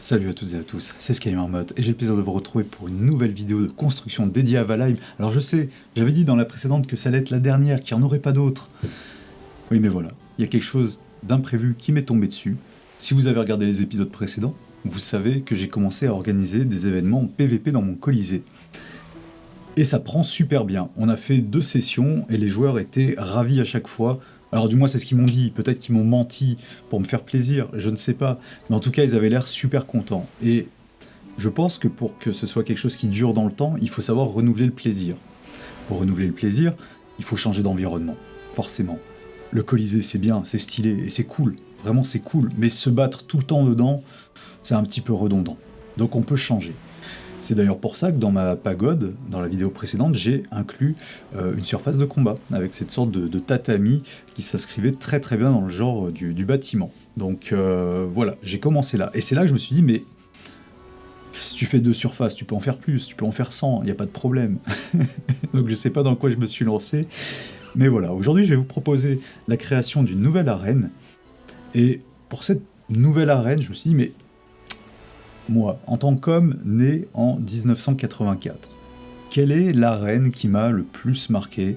Salut à toutes et à tous, c'est SkyMarmotte et j'ai le plaisir de vous retrouver pour une nouvelle vidéo de construction dédiée à Valheim. Alors je sais, j'avais dit dans la précédente que ça allait être la dernière, qu'il n'y en aurait pas d'autres. Oui mais voilà, il y a quelque chose d'imprévu qui m'est tombé dessus. Si vous avez regardé les épisodes précédents, vous savez que j'ai commencé à organiser des événements PVP dans mon Colisée. Et ça prend super bien. On a fait 2 sessions et les joueurs étaient ravis à chaque fois. Alors du moins c'est ce qu'ils m'ont dit, peut-être qu'ils m'ont menti pour me faire plaisir, je ne sais pas. Mais en tout cas ils avaient l'air super contents. Et je pense que pour que ce soit quelque chose qui dure dans le temps, il faut savoir renouveler le plaisir. Pour renouveler le plaisir, il faut changer d'environnement, forcément. Le Colisée c'est bien, c'est stylé et c'est cool, vraiment c'est cool. Mais se battre tout le temps dedans, c'est un petit peu redondant. Donc on peut changer. C'est d'ailleurs pour ça que dans ma pagode, dans la vidéo précédente, j'ai inclus une surface de combat, avec cette sorte de tatami qui s'inscrivait très très bien dans le genre du bâtiment. Donc voilà, j'ai commencé là. Et c'est là que je me suis dit, mais si tu fais 2 surfaces, tu peux en faire plus, tu peux en faire 100, il n'y a pas de problème. Donc je sais pas dans quoi je me suis lancé. Mais voilà, aujourd'hui je vais vous proposer la création d'une nouvelle arène. Et pour cette nouvelle arène, je me suis dit, mais moi, en tant qu'homme né en 1984, quelle est l'arène qui m'a le plus marqué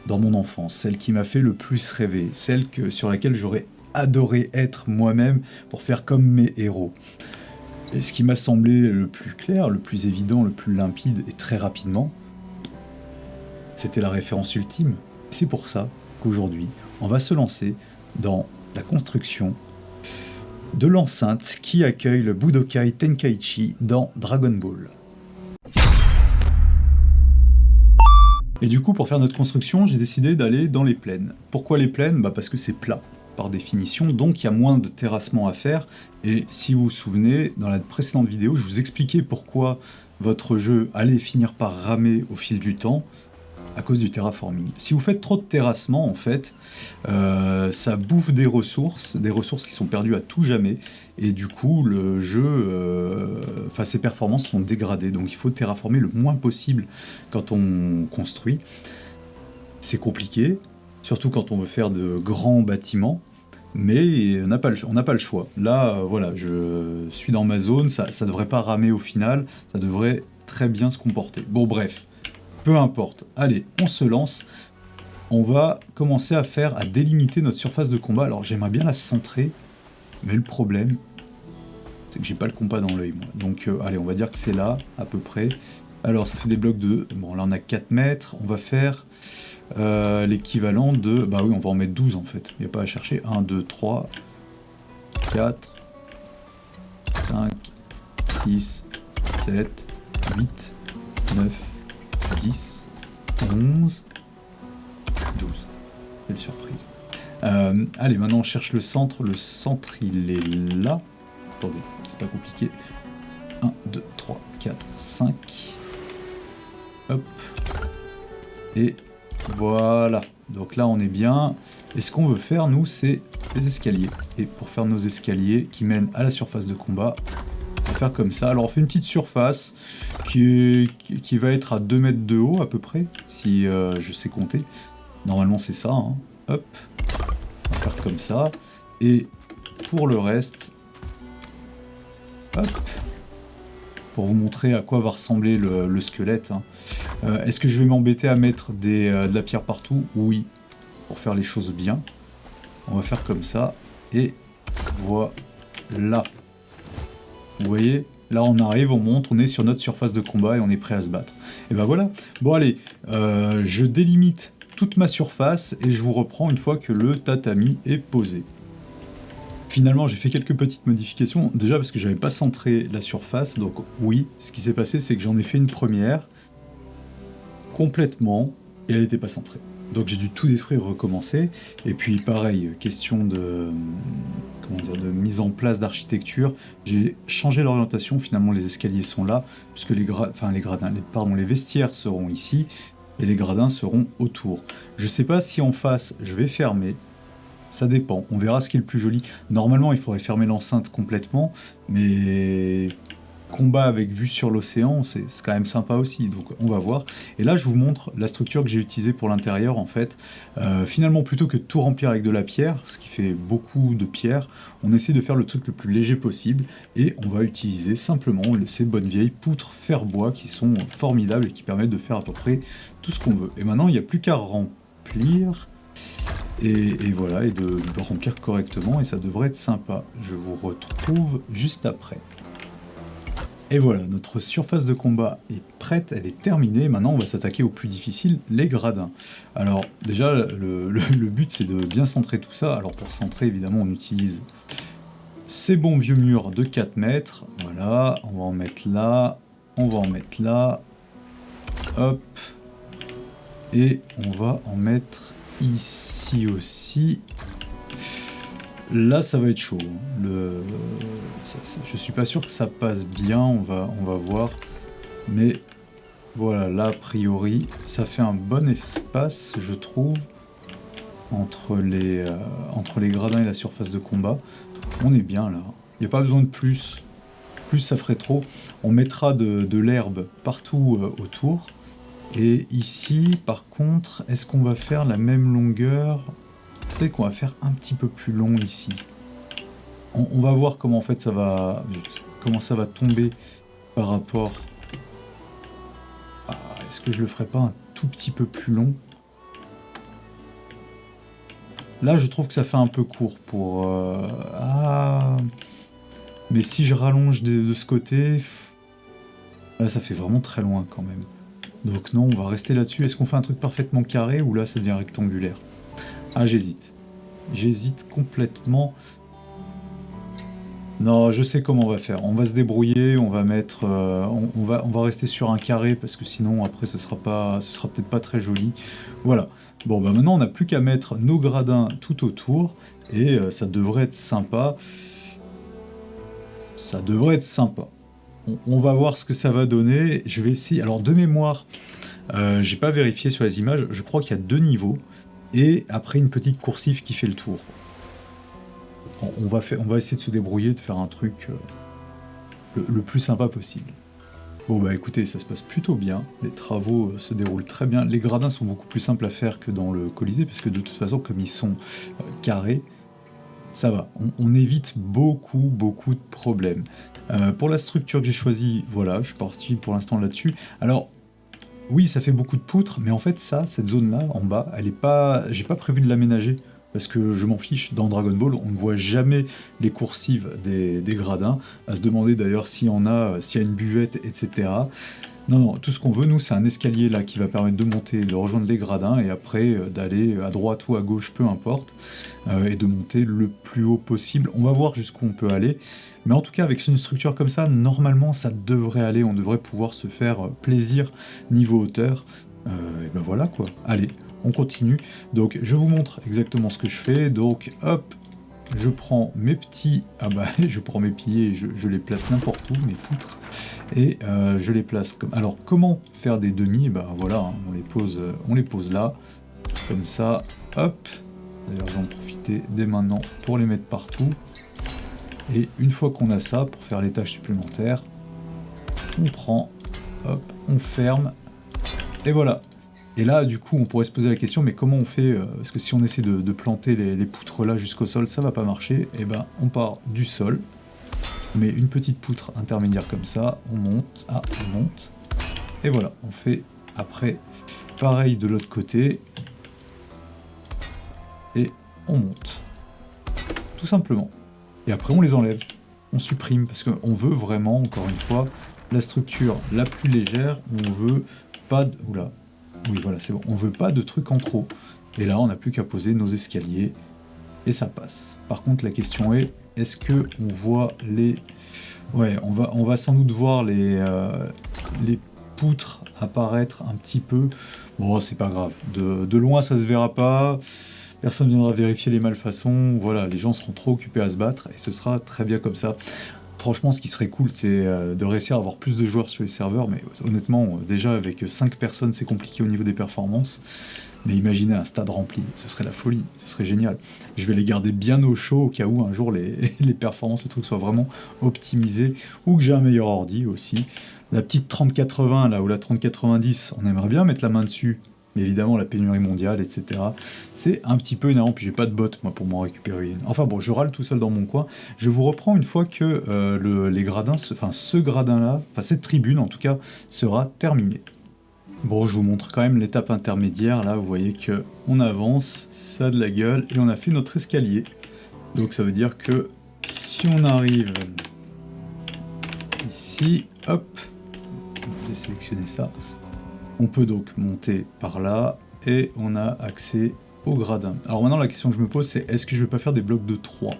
dans mon enfance, celle qui m'a fait le plus rêver, sur laquelle j'aurais adoré être moi-même pour faire comme mes héros? Et ce qui m'a semblé le plus clair, le plus évident, le plus limpide et très rapidement, c'était la référence ultime. Et c'est pour ça qu'aujourd'hui, on va se lancer dans la construction de l'enceinte qui accueille le Budokai Tenkaichi dans Dragon Ball. Et du coup, pour faire notre construction, j'ai décidé d'aller dans les plaines. Pourquoi les plaines? Parce que c'est plat, par définition, donc il y a moins de terrassement à faire. Et si vous vous souvenez, dans la précédente vidéo, je vous expliquais pourquoi votre jeu allait finir par ramer au fil du temps, à cause du terraforming. Si vous faites trop de terrassement, en fait, ça bouffe des ressources qui sont perdues à tout jamais, et du coup, le jeu, ses performances sont dégradées, donc il faut terraformer le moins possible quand on construit. C'est compliqué, surtout quand on veut faire de grands bâtiments, mais on n'a pas le choix. Là, voilà, je suis dans ma zone, ça devrait pas ramer au final, ça devrait très bien se comporter. Bon, bref. Peu importe, allez, on se lance. On va commencer à délimiter notre surface de combat. Alors j'aimerais bien la centrer, mais le problème, c'est que j'ai pas le compas dans l'œil, moi. Donc allez, on va dire que c'est là, à peu près. Alors ça fait des blocs de... Bon, là on a 4 mètres, on va faire l'équivalent de... Bah oui, on va en mettre 12 en fait, il n'y a pas à chercher. 1, 2, 3, 4, 5, 6, 7, 8, 9... 10, 11, 12. Quelle surprise. Allez, maintenant on cherche le centre. Le centre, il est là. Attendez, c'est pas compliqué. 1, 2, 3, 4, 5. Hop. Et voilà. Donc là, on est bien. Et ce qu'on veut faire, nous, c'est les escaliers. Et pour faire nos escaliers qui mènent à la surface de combat, faire comme ça. Alors on fait une petite surface qui va être à 2 mètres de haut à peu près, si je sais compter. Normalement c'est ça, hein. Hop, on va faire comme ça. Et pour le reste, hop, pour vous montrer à quoi va ressembler le squelette, hein. Est-ce que je vais m'embêter à mettre de la pierre partout? Oui, pour faire les choses bien. On va faire comme ça, et voilà. Vous voyez, là on arrive, on monte, on est sur notre surface de combat et on est prêt à se battre. Et ben voilà. Bon allez, je délimite toute ma surface et je vous reprends une fois que le tatami est posé. Finalement, j'ai fait quelques petites modifications, déjà parce que j'avais pas centré la surface, donc oui, ce qui s'est passé c'est que j'en ai fait une première, complètement, et elle n'était pas centrée. Donc j'ai dû tout détruire, recommencer, et puis pareil, question de mise en place d'architecture, j'ai changé l'orientation, finalement les escaliers sont là, puisque les vestiaires seront ici, et les gradins seront autour. Je sais pas si en face je vais fermer, ça dépend, on verra ce qui est le plus joli. Normalement il faudrait fermer l'enceinte complètement, mais combat avec vue sur l'océan, c'est quand même sympa aussi, donc on va voir. Et là, je vous montre la structure que j'ai utilisée pour l'intérieur, en fait. Finalement, plutôt que de tout remplir avec de la pierre, ce qui fait beaucoup de pierre, on essaie de faire le truc le plus léger possible, et on va utiliser simplement ces bonnes vieilles poutres fer-bois qui sont formidables et qui permettent de faire à peu près tout ce qu'on veut. Et maintenant, il n'y a plus qu'à remplir... Et voilà, et de remplir correctement, et ça devrait être sympa. Je vous retrouve juste après. Et voilà, notre surface de combat est prête, elle est terminée. Maintenant, on va s'attaquer au plus difficile, les gradins. Alors, déjà, le but, c'est de bien centrer tout ça. Alors, pour centrer, évidemment, on utilise ces bons vieux murs de 4 mètres. Voilà, on va en mettre là, on va en mettre là. Hop. Et on va en mettre ici aussi. Là, ça va être chaud. Je suis pas sûr que ça passe bien, on va voir. Mais voilà, là, a priori, ça fait un bon espace, je trouve, entre les gradins et la surface de combat. On est bien là. Il n'y a pas besoin de plus. Plus, ça ferait trop. On mettra de l'herbe partout autour. Et ici, par contre, est-ce qu'on va faire la même longueur ? Peut-être qu'on va faire un petit peu plus long ici. On va voir comment en fait ça va tomber par rapport à... Est-ce que je le ferai pas un tout petit peu plus long? Là, je trouve que ça fait un peu court pour... Ah... Mais si je rallonge de ce côté... Là, ça fait vraiment très loin quand même. Donc non, on va rester là-dessus. Est-ce qu'on fait un truc parfaitement carré ou là, ça devient rectangulaire? Ah, j'hésite. J'hésite complètement. Non, je sais comment on va faire. On va se débrouiller, on va mettre... on va rester sur un carré parce que sinon, après, ce sera peut-être pas très joli. Voilà. Bon, bah maintenant, on n'a plus qu'à mettre nos gradins tout autour et ça devrait être sympa. Ça devrait être sympa. On va voir ce que ça va donner. Je vais essayer... Alors, de mémoire, j'ai pas vérifié sur les images. Je crois qu'il y a 2 niveaux. Et après, une petite coursive qui fait le tour. On va essayer de se débrouiller, de faire un truc le plus sympa possible. Bon bah écoutez, ça se passe plutôt bien. Les travaux se déroulent très bien. Les gradins sont beaucoup plus simples à faire que dans le Colisée, parce que de toute façon, comme ils sont carrés, ça va. On évite beaucoup de problèmes. Pour la structure que j'ai choisie, voilà, je suis parti pour l'instant là-dessus. Alors, oui, ça fait beaucoup de poutres, mais en fait, cette zone-là, en bas, j'ai pas prévu de l'aménager, parce que je m'en fiche. Dans Dragon Ball, on ne voit jamais les coursives des gradins, à se demander d'ailleurs s'il y a une buvette, etc. Non, tout ce qu'on veut, nous, c'est un escalier là qui va permettre de monter, de rejoindre les gradins, et après d'aller à droite ou à gauche, peu importe, et de monter le plus haut possible. On va voir jusqu'où on peut aller. Mais en tout cas, avec une structure comme ça, normalement, ça devrait aller. On devrait pouvoir se faire plaisir niveau hauteur. Et ben voilà quoi. Allez, on continue. Donc, je vous montre exactement ce que je fais. Donc, hop, je prends mes petits... Ah bah, je prends mes piliers et je les place n'importe où, mes poutres. Et je les place comme... Alors, comment faire des demi? Ben voilà, hein, on les pose là. Comme ça, hop. D'ailleurs, j'en profiter dès maintenant pour les mettre partout. Et une fois qu'on a ça, pour faire les tâches supplémentaires, on prend, hop, on ferme, et voilà. Et là, du coup, on pourrait se poser la question, mais comment on fait parce que si on essaie de planter les poutres là jusqu'au sol, ça va pas marcher. Et ben, on part du sol, on met une petite poutre intermédiaire comme ça, on monte, on monte, et voilà. On fait après pareil de l'autre côté, et on monte, tout simplement. Et après, on les enlève, on supprime, parce qu'on veut vraiment, encore une fois, la structure la plus légère, on veut pas de... Oula, oui, voilà, c'est bon, on veut pas de trucs en trop. Et là, on n'a plus qu'à poser nos escaliers, et ça passe. Par contre, la question est, est-ce que on voit les... Ouais, on va sans doute voir les poutres apparaître un petit peu. Bon, c'est pas grave, de loin, ça se verra pas. Personne viendra vérifier les malfaçons, voilà, les gens seront trop occupés à se battre, et ce sera très bien comme ça. Franchement, ce qui serait cool, c'est de réussir à avoir plus de joueurs sur les serveurs, mais honnêtement, déjà avec 5 personnes, c'est compliqué au niveau des performances. Mais imaginez un stade rempli, ce serait la folie, ce serait génial. Je vais les garder bien au chaud au cas où un jour les performances, le truc soit vraiment optimisé, ou que j'ai un meilleur ordi aussi. La petite 3080 là, ou la 3090, on aimerait bien mettre la main dessus, mais évidemment la pénurie mondiale, etc. C'est un petit peu énervant, puis j'ai pas de bot moi pour m'en récupérer une. Enfin bon, je râle tout seul dans mon coin. Je vous reprends une fois que les gradins, enfin ce gradin là, enfin cette tribune en tout cas, sera terminée. Bon, je vous montre quand même l'étape intermédiaire, là, vous voyez que on avance, ça a de la gueule, et on a fait notre escalier. Donc ça veut dire que si on arrive ici, hop, on va désélectionner ça, on peut donc monter par là, et on a accès au gradin. Alors maintenant, la question que je me pose, c'est est-ce que je vais pas faire des blocs de 3?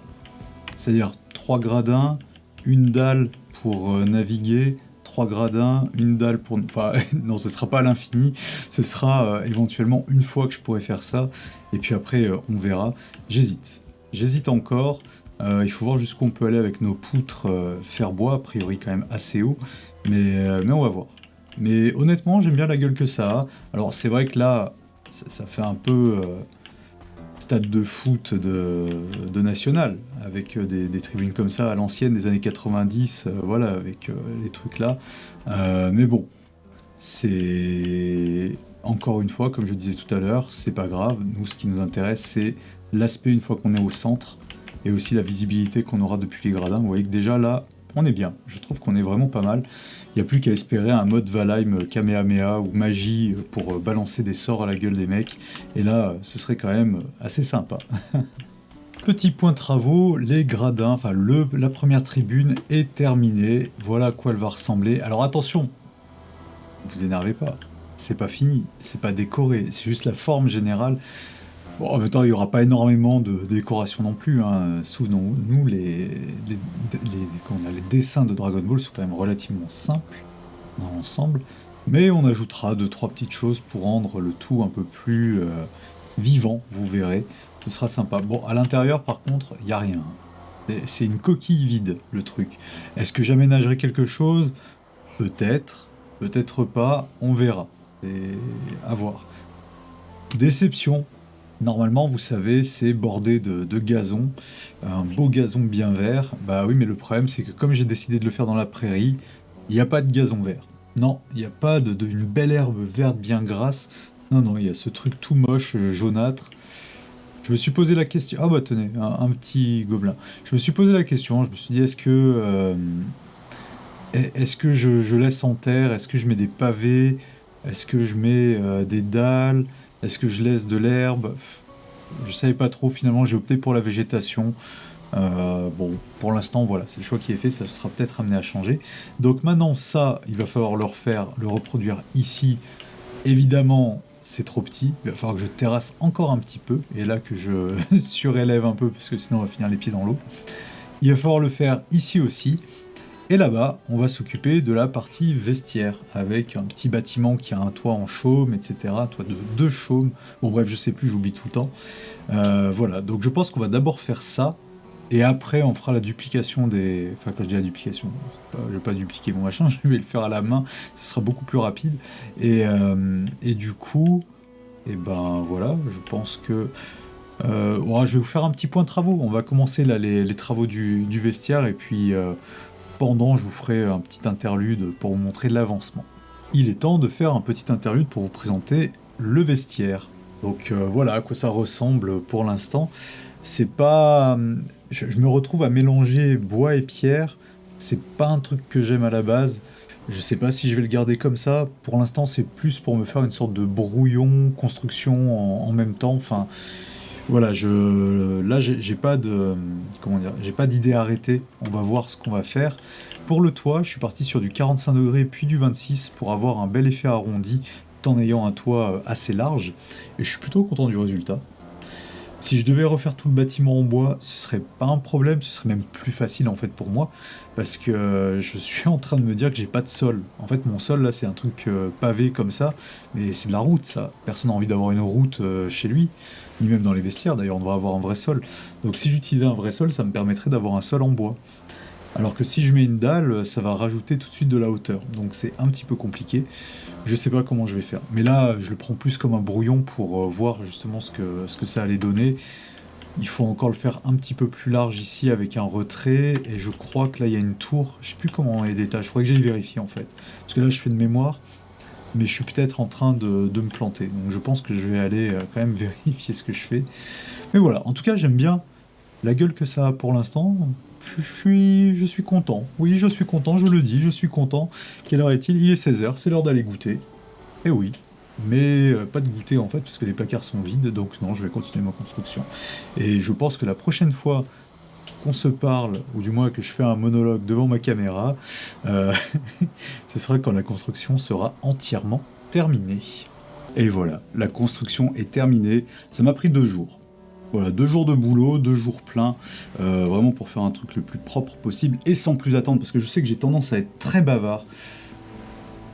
C'est-à-dire 3 gradins, une dalle pour naviguer, 3 gradins, une dalle pour... Enfin, non, ce sera pas à l'infini, ce sera éventuellement une fois que je pourrai faire ça, et puis après, on verra. J'hésite encore, il faut voir jusqu'où on peut aller avec nos poutres fer bois, a priori quand même assez haut, mais on va voir. Mais honnêtement, j'aime bien la gueule que ça a. Alors c'est vrai que là, ça fait un peu... stade de foot de national, avec des tribunes comme ça à l'ancienne des années 90, voilà, avec les trucs là. Mais bon, c'est encore une fois, comme je disais tout à l'heure, c'est pas grave. Nous, ce qui nous intéresse, c'est l'aspect une fois qu'on est au centre, et aussi la visibilité qu'on aura depuis les gradins. Vous voyez que déjà là, on est bien. Je trouve qu'on est vraiment pas mal. Il n'y a plus qu'à espérer un mode Valheim Kamehameha ou magie pour balancer des sorts à la gueule des mecs. Et là, ce serait quand même assez sympa. Petit point travaux, les gradins, enfin la première tribune est terminée. Voilà à quoi elle va ressembler. Alors attention, vous énervez pas. C'est pas fini, c'est pas décoré, c'est juste la forme générale. Bon, en même temps, il n'y aura pas énormément de décoration non plus. Hein. Souvenons-nous, les dessins de Dragon Ball sont quand même relativement simples dans l'ensemble. Mais on ajoutera 2-3 petites choses pour rendre le tout un peu plus vivant, vous verrez. Ce sera sympa. Bon, à l'intérieur, par contre, il n'y a rien. C'est une coquille vide, le truc. Est-ce que j'aménagerai quelque chose? Peut-être, peut-être pas, on verra. C'est à voir. Déception. Normalement, vous savez, c'est bordé de gazon, un beau gazon bien vert. Bah oui, mais le problème, c'est que comme j'ai décidé de le faire dans la prairie, il n'y a pas de gazon vert. Non, il n'y a pas une belle herbe verte bien grasse. Non, non, il y a ce truc tout moche, jaunâtre. Je me suis posé la question... Ah bah tenez, un petit gobelin. Je me suis posé la question, je me suis dit, est-ce que je laisse en terre? Est-ce que je mets des pavés? Est-ce que je mets des dalles? Est-ce que je laisse de l'herbe? Je savais pas trop, finalement j'ai opté pour la végétation. Bon, pour l'instant voilà, c'est le choix qui est fait, ça sera peut-être amené à changer. Donc maintenant ça, il va falloir le reproduire ici. Évidemment, c'est trop petit, il va falloir que je terrasse encore un petit peu, et là que je surélève un peu, parce que sinon on va finir les pieds dans l'eau. Il va falloir le faire ici aussi. Et là-bas, on va s'occuper de la partie vestiaire, avec un petit bâtiment qui a un toit en chaume, etc. Un toit de 2 chaumes. Bon bref, je sais plus, j'oublie tout le temps. Voilà, donc je pense qu'on va d'abord faire ça, et après on fera la duplication des... Enfin, quand je dis la duplication, je vais pas dupliquer mon machin, je vais le faire à la main, ce sera beaucoup plus rapide. Et du coup, et ben voilà, je pense que... ouais, je vais vous faire un petit point de travaux. On va commencer là les travaux du vestiaire, et puis... Pendant, je vous ferai un petit interlude pour vous montrer l'avancement. Il est temps de faire un petit interlude pour vous présenter le vestiaire. Donc voilà à quoi ça ressemble pour l'instant. C'est pas... Je me retrouve à mélanger bois et pierre. C'est pas un truc que j'aime à la base. Je sais pas si je vais le garder comme ça. Pour l'instant, c'est plus pour me faire une sorte de brouillon, construction en même temps. Enfin... Voilà, là j'ai pas de, comment dire, j'ai pas d'idée arrêtée. On va voir ce qu'on va faire. Pour le toit, je suis parti sur du 45 degrés puis du 26 pour avoir un bel effet arrondi, tout en ayant un toit assez large. Et je suis plutôt content du résultat. Si je devais refaire tout le bâtiment en bois, ce serait pas un problème, ce serait même plus facile en fait pour moi, parce que je suis en train de me dire que j'ai pas de sol. En fait, mon sol là, c'est un truc pavé comme ça, mais c'est de la route ça. Personne n'a envie d'avoir une route chez lui, ni même dans les vestiaires d'ailleurs, on devrait avoir un vrai sol. Donc si j'utilisais un vrai sol, ça me permettrait d'avoir un sol en bois. Alors que si je mets une dalle, ça va rajouter tout de suite de la hauteur. Donc c'est un petit peu compliqué. Je sais pas comment je vais faire. Mais là, je le prends plus comme un brouillon pour voir justement ce que ça allait donner. Il faut encore le faire un petit peu plus large ici avec un retrait. Et je crois que là, il y a une tour. Je sais plus comment est l'étage. Il faudrait que j'aille vérifier en fait. Parce que là, je fais de mémoire. Mais je suis peut-être en train de me planter. Donc je pense que je vais aller quand même vérifier ce que je fais. Mais voilà, en tout cas, j'aime bien la gueule que ça a pour l'instant. Je suis content. Oui, je suis content, je le dis, je suis content. Quelle heure est-il? Il est 16h, c'est l'heure d'aller goûter. Eh oui. Mais pas de goûter en fait, parce que les placards sont vides, donc non, je vais continuer ma construction. Et je pense que la prochaine fois qu'on se parle, ou du moins que je fais un monologue devant ma caméra, euh, ce sera quand la construction sera entièrement terminée. Et voilà, la construction est terminée. Ça m'a pris 2 jours. Voilà, 2 jours de boulot, 2 jours pleins, vraiment pour faire un truc le plus propre possible et sans plus attendre, parce que je sais que j'ai tendance à être très bavard.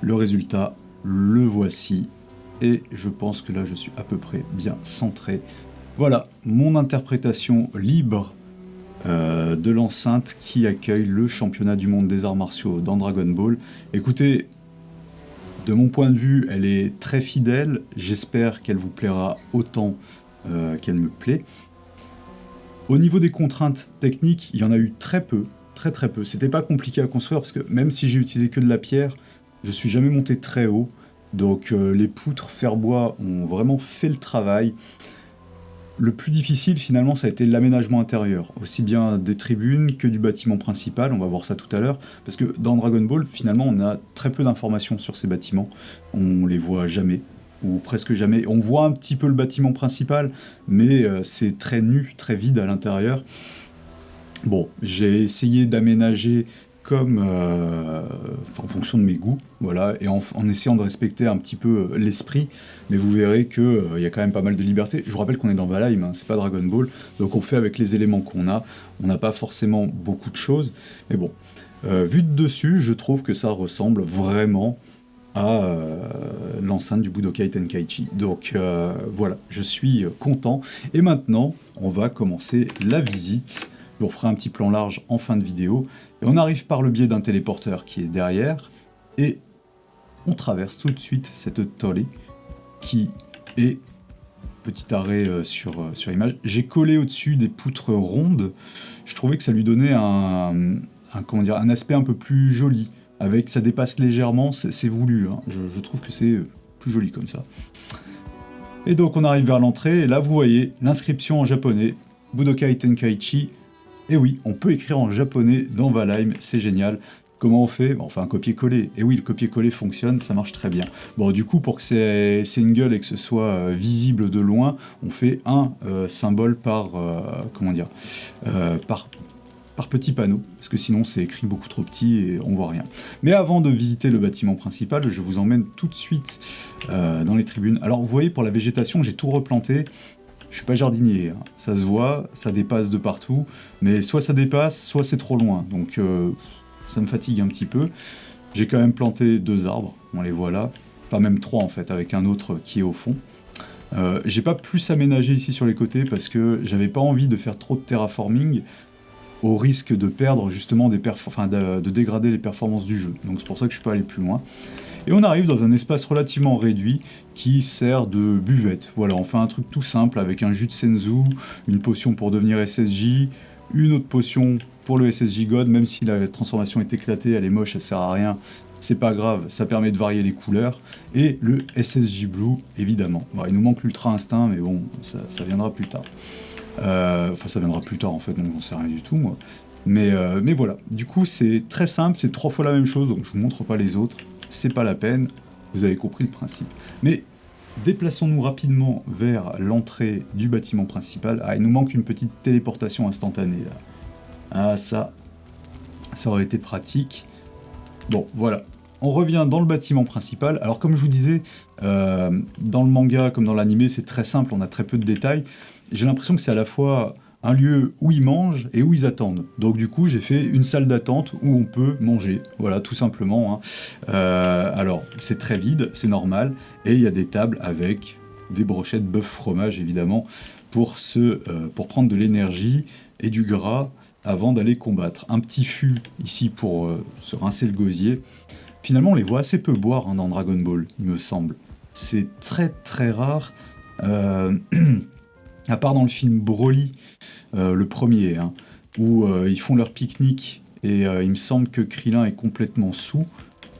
Le résultat, le voici, et je pense que là je suis à peu près bien centré. Voilà, mon interprétation libre de l'enceinte qui accueille le championnat du monde des arts martiaux dans Dragon Ball. Écoutez, de mon point de vue, elle est très fidèle, j'espère qu'elle vous plaira autant qu'elle me plaît. Au niveau des contraintes techniques, il y en a eu très peu, très très peu. C'était pas compliqué à construire parce que même si j'ai utilisé que de la pierre, je suis jamais monté très haut. Donc les poutres fer-bois ont vraiment fait le travail. Le plus difficile finalement ça a été l'aménagement intérieur, aussi bien des tribunes que du bâtiment principal, on va voir ça tout à l'heure, parce que dans Dragon Ball finalement on a très peu d'informations sur ces bâtiments, on les voit jamais, ou presque jamais, on voit un petit peu le bâtiment principal, mais c'est très nu, très vide à l'intérieur. Bon, j'ai essayé d'aménager comme en fonction de mes goûts, voilà, et en essayant de respecter un petit peu l'esprit, mais vous verrez que il y a quand même pas mal de liberté. Je vous rappelle qu'on est dans Valheim, hein, c'est pas Dragon Ball, donc on fait avec les éléments qu'on a. On n'a pas forcément beaucoup de choses, mais bon, vu de dessus, je trouve que ça ressemble vraiment à l'enceinte du Budokai Tenkaichi. Donc voilà, je suis content. Et maintenant, on va commencer la visite. Je vous referai un petit plan large en fin de vidéo. Et on arrive par le biais d'un téléporteur qui est derrière. Et on traverse tout de suite cette tollée qui est... Petit arrêt sur image. J'ai collé au-dessus des poutres rondes. Je trouvais que ça lui donnait comment dire, un aspect un peu plus joli. Avec, ça dépasse légèrement, c'est voulu. Hein. Je trouve que c'est plus joli comme ça. Et donc on arrive vers l'entrée, et là vous voyez l'inscription en japonais, Budokai Tenkaichi. Et oui, on peut écrire en japonais dans Valheim, c'est génial. Comment on fait? On fait un copier-coller. Et oui, le copier-coller fonctionne, ça marche très bien. Bon, du coup, pour que c'est une gueule et que ce soit visible de loin, on fait un symbole par, comment dire, par petit panneau, parce que sinon c'est écrit beaucoup trop petit et on voit rien. Mais avant de visiter le bâtiment principal, je vous emmène tout de suite dans les tribunes. Alors vous voyez, pour la végétation, j'ai tout replanté. Je suis pas jardinier, hein. Ça se voit, ça dépasse de partout, mais soit ça dépasse, soit c'est trop loin, donc ça me fatigue un petit peu. J'ai quand même planté 2 arbres, on les voit là, enfin même 3 en fait, avec un autre qui est au fond. J'ai pas plus aménagé ici sur les côtés parce que j'avais pas envie de faire trop de terraforming au risque de perdre justement de dégrader les performances du jeu. Donc c'est pour ça que je suis pas allé plus loin. Et on arrive dans un espace relativement réduit qui sert de buvette. Voilà, on fait un truc tout simple avec un jus de senzu, une potion pour devenir SSJ, une autre potion pour le SSJ God, même si la transformation est éclatée, elle est moche, elle sert à rien. C'est pas grave, ça permet de varier les couleurs. Et le SSJ Blue, évidemment. Bon, il nous manque l'Ultra Instinct, mais bon, ça viendra plus tard. Enfin, ça viendra plus tard en fait, donc j'en sais rien du tout moi. Mais voilà, du coup c'est très simple, c'est 3 fois la même chose, donc je vous montre pas les autres, c'est pas la peine, vous avez compris le principe. Mais déplaçons-nous rapidement vers l'entrée du bâtiment principal. Ah, il nous manque une petite téléportation instantanée là. Ah, ça aurait été pratique. Bon, voilà. On revient dans le bâtiment principal. Alors comme je vous disais, dans le manga comme dans l'animé, c'est très simple, on a très peu de détails. J'ai l'impression que c'est à la fois un lieu où ils mangent et où ils attendent. Donc du coup, j'ai fait une salle d'attente où on peut manger. Voilà, tout simplement. Hein. Alors, c'est très vide, c'est normal. Et il y a des tables avec des brochettes bœuf fromage, évidemment, pour prendre de l'énergie et du gras avant d'aller combattre. Un petit fût ici pour se rincer le gosier. Finalement, on les voit assez peu boire dans Dragon Ball, il me semble. C'est très très rare. À part dans le film Broly, le premier, hein, où ils font leur pique-nique et il me semble que Krillin est complètement saoul.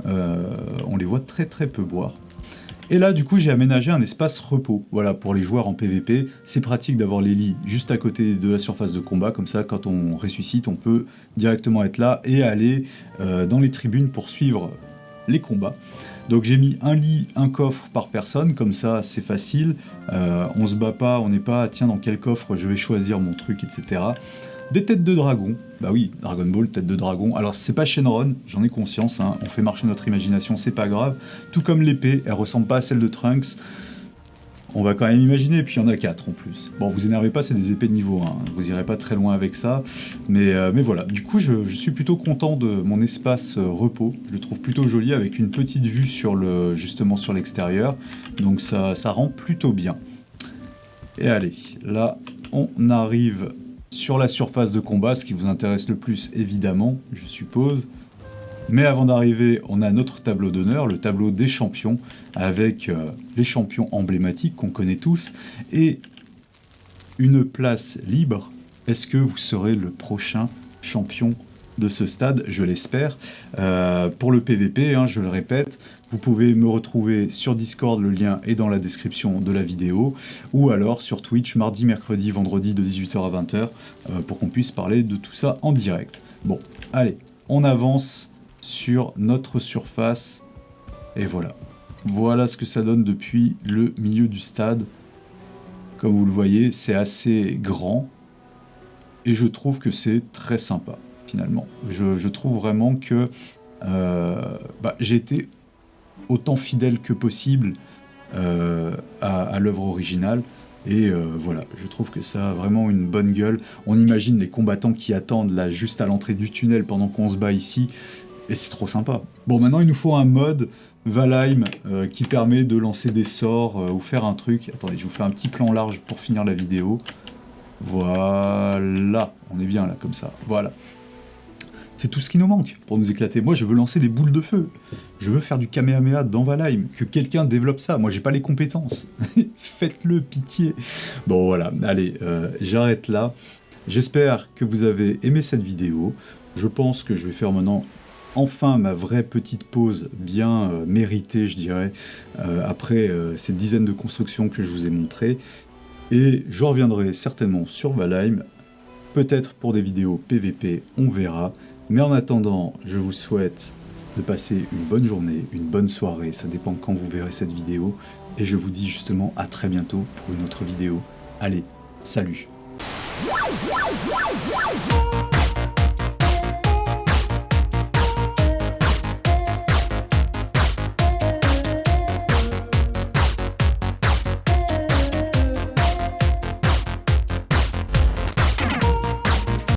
On les voit très très peu boire. Et là, du coup, j'ai aménagé un espace repos. Voilà, pour les joueurs en PvP, c'est pratique d'avoir les lits juste à côté de la surface de combat. Comme ça, quand on ressuscite, on peut directement être là et aller dans les tribunes pour suivre les combats. Donc j'ai mis un lit, un coffre par personne, comme ça c'est facile. On se bat pas, on n'est pas, tiens, dans quel coffre je vais choisir mon truc, etc. Des têtes de dragon, bah oui, Dragon Ball, tête de dragon. Alors c'est pas Shenron, j'en ai conscience, hein. On fait marcher notre imagination, c'est pas grave. Tout comme l'épée, elle ressemble pas à celle de Trunks. On va quand même imaginer, et puis il y en a 4 en plus. Bon, vous énervez pas, c'est des épées niveau 1, vous irez pas très loin avec ça. Mais voilà, du coup je suis plutôt content de mon espace repos. Je le trouve plutôt joli avec une petite vue justement sur l'extérieur. Donc ça rend plutôt bien. Et allez, là on arrive sur la surface de combat, ce qui vous intéresse le plus évidemment, je suppose. Mais avant d'arriver, on a notre tableau d'honneur, le tableau des champions, avec les champions emblématiques qu'on connaît tous, et une place libre. Est-ce que vous serez le prochain champion de ce stade? Je l'espère. Pour le PVP, hein, je le répète, vous pouvez me retrouver sur Discord, le lien est dans la description de la vidéo, ou alors sur Twitch, mardi, mercredi, vendredi de 18h à 20h, pour qu'on puisse parler de tout ça en direct. Bon, allez, on avance sur notre surface, et voilà. Voilà ce que ça donne depuis le milieu du stade. Comme vous le voyez, c'est assez grand, et je trouve que c'est très sympa, finalement. Je trouve vraiment que j'ai été autant fidèle que possible à l'œuvre originale, et voilà, je trouve que ça a vraiment une bonne gueule. On imagine les combattants qui attendent là, juste à l'entrée du tunnel pendant qu'on se bat ici, et c'est trop sympa. Bon, maintenant il nous faut un mode Valheim qui permet de lancer des sorts ou faire un truc. Attendez, je vous fais un petit plan large pour finir la vidéo. Voilà, on est bien là comme ça, voilà. C'est tout ce qui nous manque pour nous éclater. Moi, je veux lancer des boules de feu. Je veux faire du Kamehameha dans Valheim. Que quelqu'un développe ça. Moi, j'ai pas les compétences. Faites-le, pitié. Bon, voilà. Allez, j'arrête là. J'espère que vous avez aimé cette vidéo. Je pense que je vais faire maintenant enfin ma vraie petite pause bien méritée, je dirais, après ces dizaines de constructions que je vous ai montrées. Et je reviendrai certainement sur Valheim. Peut-être pour des vidéos PVP, on verra. Mais en attendant, je vous souhaite de passer une bonne journée, une bonne soirée, ça dépend quand vous verrez cette vidéo, et je vous dis justement à très bientôt pour une autre vidéo. Allez, salut!